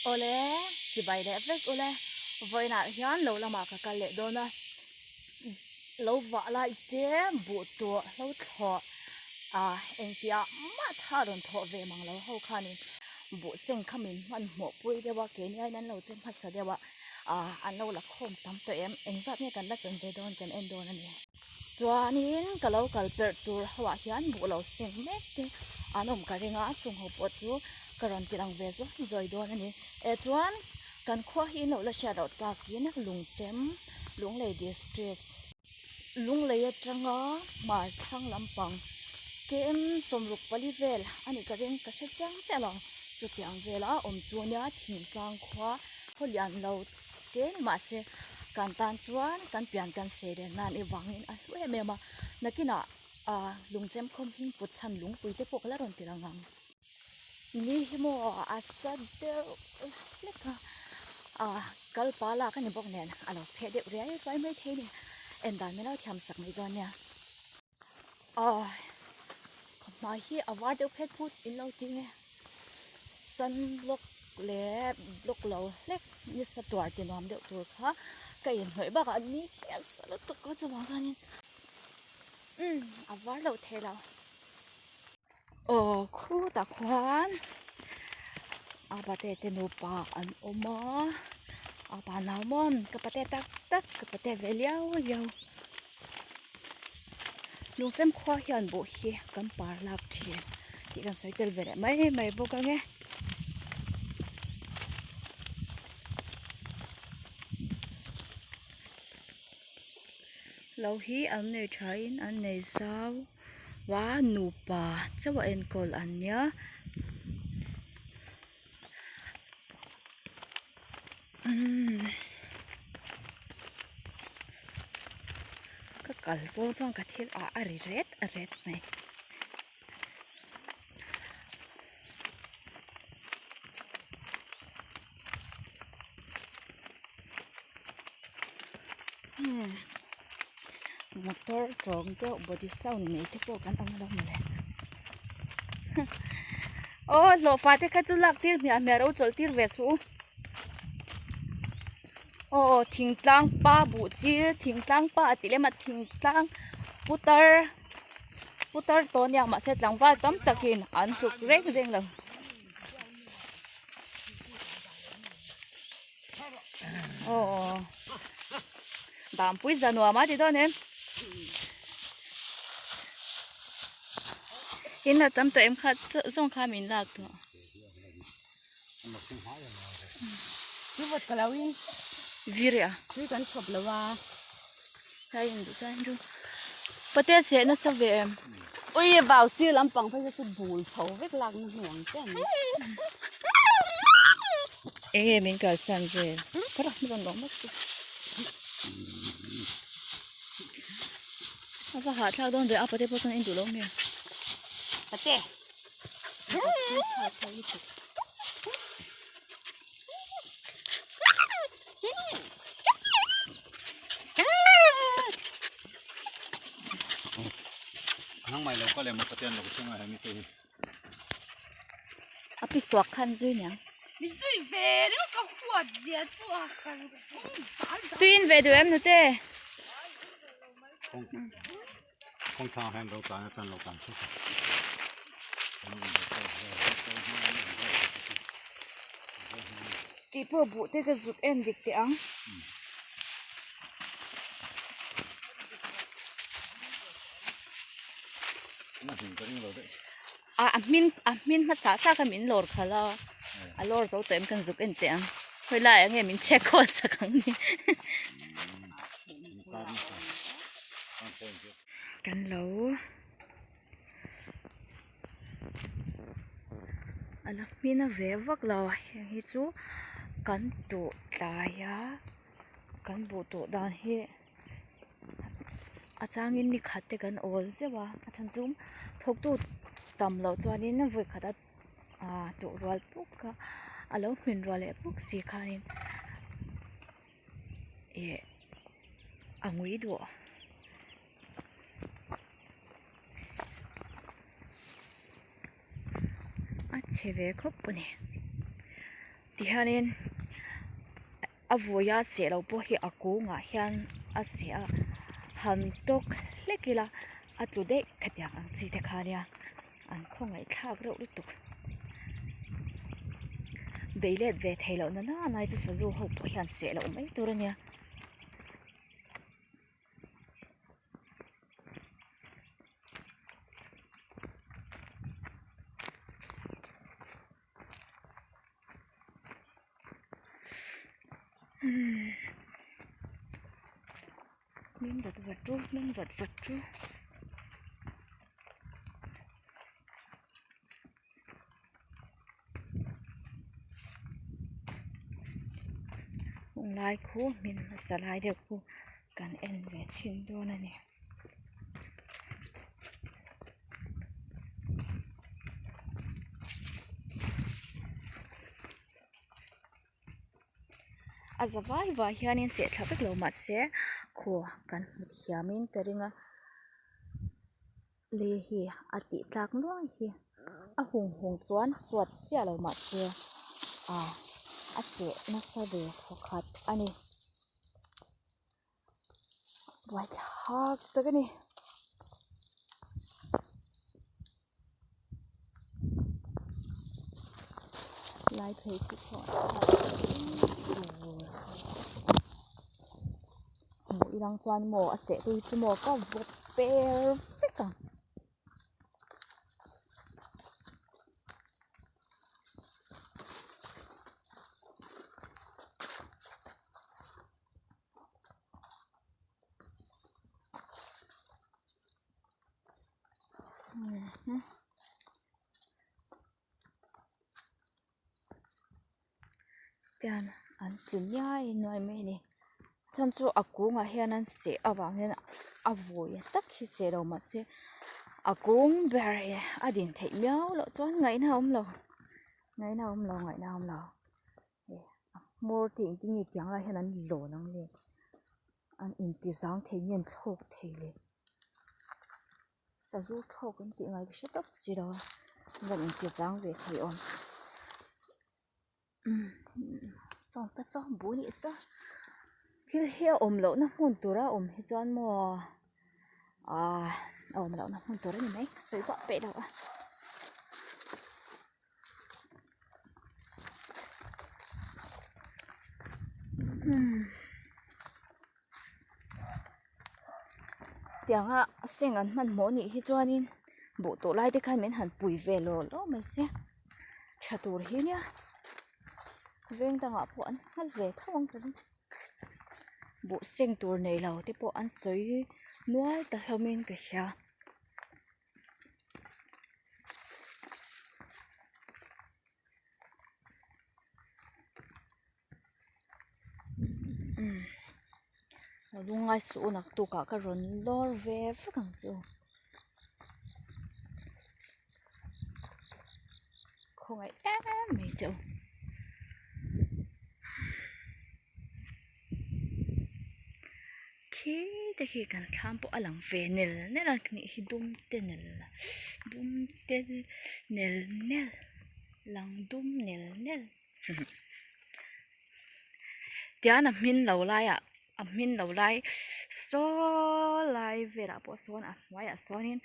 ole chỉ bài đẹp vết ole với nãy hiến lâu là mà cả lệ đó na lâu vợ lại thế bộ tua lâu thọ anh kia mà thà đồn thọ về mang lâu hậu khăn bộ sinh khăm mình ăn một bụi để vào cái này nên lâu chân phát sợ để vào anh lâu là không tắm tụi em anh dắt nghe cần đặt chân về đón chân em đón này cho nên cái lâu cái bẹt tour hoa hiến bộ lâu sinh mét thế anh ông cái ngã xuống hộp bột chú cái rắn kia đang về rồi đón này chuan kan khua hi no la shadow ta kin lung chem lung lei district lung lei atanga mar thang lampang kem somruk palivel ani ka reng ka chang chelong chu tiang vela chuania thing tlang khwa holian lo ke ma se kan tan chuan kan pian kan se de nan ewangin a hle mema nakina lung chem khom hing put chan lung puite pokla ron tilangam ni himo asad leka kal pala kan bok nen alo phede ria vai mai the ni en dan mena thiam sak mai don ya mai hi award de phet put in lo ting e sun block le block lo lek ni sa twar ti nom de tur kha kai hoi ba ka ni khian sa lo to ko chu bang sanin award lo the lo khu ta khwan abate te no pa an oma apa namon kapate tak kapate veliao yo lung chem khwa hian bo hi kan par lak thia ti kan soitel vere mai bo ka nge lo hi an nei thain an nei sau wa nu pa chawa en kol anya kal zo chong ka thil a ret nei motor trong ke body sound nei te po kan ang lo male lo fa te kha chu lak tir mi ro chol tir ve su thing tlang pa bu chi thing tlang pa atile ma thing tlang putar to nya ma se tlang wa tam takin an tuk reng lo dam pui zanua ma ti don em in là tâm tụi em khát xong khá mình lạc thôi chú vật cả lâu đi vì à chú cần chụp lâu à sai anh đủ sai anh bắt té sẽ nó sao về em ôi vào xưa lắm bằng phải cho bùn xấu vết lạc nó hưởng chứ em mình cả sang về cái đó mình còn mất chứ apa hạt sao đó để apa té bớt sang anh đủ lâu miếng bắt té hàng mày lâu có lẽ một cái tiền là cũng không ai mi tiền. api suak khăn dưới nhá. mình dưới về nó có quạt gì suak khăn. Tuyên về đuổi em nữa tê. Không thang hàng lâu tàn suốt. Tí bữa bụ tê cái giúp em địch tiếng. Min mà xả cái min lor khá là lor cháu tụi em cần giúp em tiếng. Hồi lại anh em mình check call sa khang ni. Kan lâu. Ala mina ve vak law hi chu kan tu ta ya kan bu tu dan hi achangin ni khatte kan ol zewa achan zum thok tu tam lo chuanin na voi khata tu rwal puk ka alo min rwal e puk si khanin angui du cheve khop pune ti hanin avoya se lo po hi akunga hian a se a han tok lekila atlude khatyak ang chi te khania an khongai thak ro lutuk beilet ve thailo na na nai chu sazu ho po hian se lo mai turania min vật tru hung lai khu min salai de khu kan en ve chin do na ni azawai wa hianin se thlapek lo ma se kho kan hiamin teringa le hi ati tlak nuai hi a hung chuan suat chia lo ma se a se na sa de khokhat ani wai thak takani lai thei chi kho mo irang chuan mo a se tui chu mo ka vo perfect ang tian an tlin nhai noi mai ni chan chu akunga hian an se awang hian a voi tak hi se lo ma se akung ber adin thei miao lo chuan ngai na om lo mor ti ti ni tiang la hian an lo nang le an intizang thei ngen thok thei le sa zu thok an ti ngai bi top si lo gan intizang ve khai on song ta song bu ni sa thil hi om lo na hmun tura om hi chuan mo om lo na hmun tura ni mai soi ba pe lo tianga seng an man mo ni hi chuanin bu to lai te khan men han pui ve lo mai se thatur hi nia veng tanga po an hal ve thawang kan bu seng tur nei lo te po an soi nuai ta hlomin ka hia lungai su nak tu ka ka ron lor ve fakang chu khongai mai chu te khi kan thlam po alang ve nel nel an ni hi dum te nel lang dum nel tiana min lo lai a min lo lai so lai vera po son a wai a sonin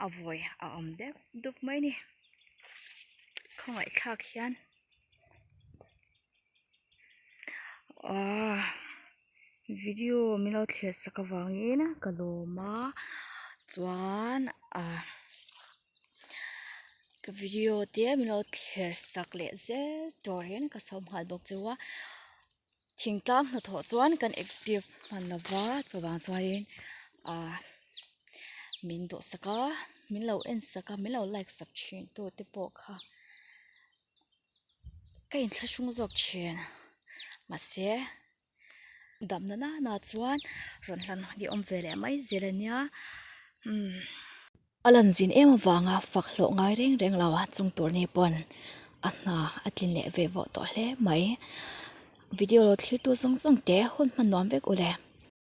a voi a om de dup mai ni khongai khak hian video milo thlir sakawangin kaloma chuan ka video te milo thlir sak le ze torin ka som hal bok chuwa thingtlang na tho chuan kan active man lawa chawang chuanin min do saka min lo en saka min lo like sak thin to te po kha kain thlashung zok chen ma se damna na chuan ronlan di om vele mai zelania alan zin em awanga fakhlo ngai reng lawa chung tur ni pon anna atlin le ve vo to hle mai video lo thlir tu song te hun man nom vek ule